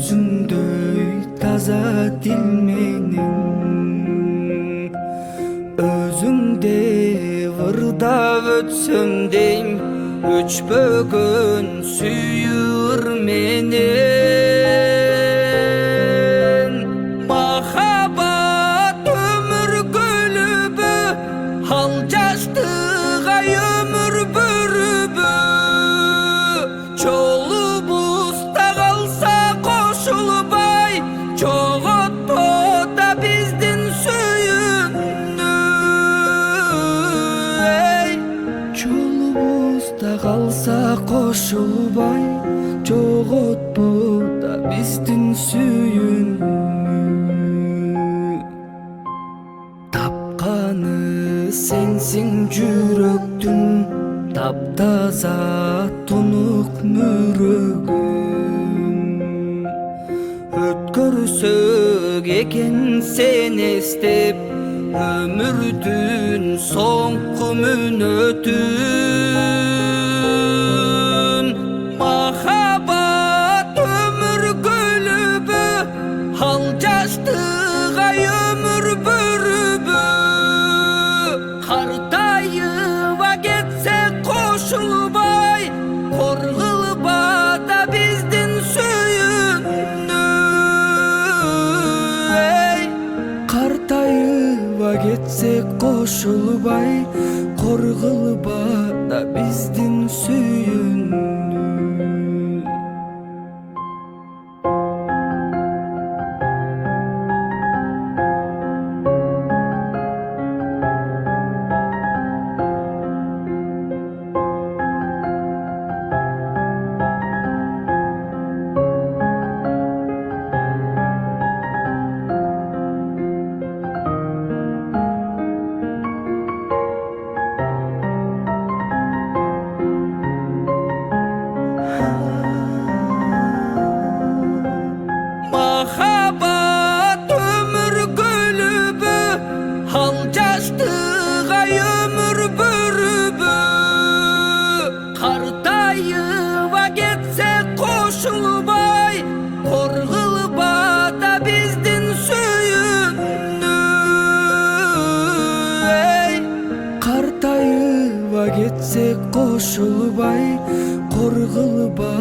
өзүңдөй таза дил менен өзүңде вырдап өтсөм дейм өчпөгөн сүйүр менен махаббат өмүр көлүбү ал жаштыга өмүр бүрүбү жолубузда калса кошулбай жоготпо да биздин сүйүүнү жолубузда калса кошулбай жоготпо да биздин сүйүүнү тапканы сенсиң жүрөктүн таптаза тунук мөрөгүн өткөрсөк экен сен эстеп өмүрдүн соңку мүнөтүн махаббат өмүр көлүбү ал жаштыга өмүр бүрүбү картайыба кетсек кошулбай коргулба да биздин сүйүүнү картайыба кетсек кошулбай коргулба да биздин сүйүүнү махаббат өмүр көлүбү ал жаштыга өмүр бүрүбү картайыба кетсек кошулбай коргулба да биздин сүйүүнү картайыба кетсек кошулбай коргулба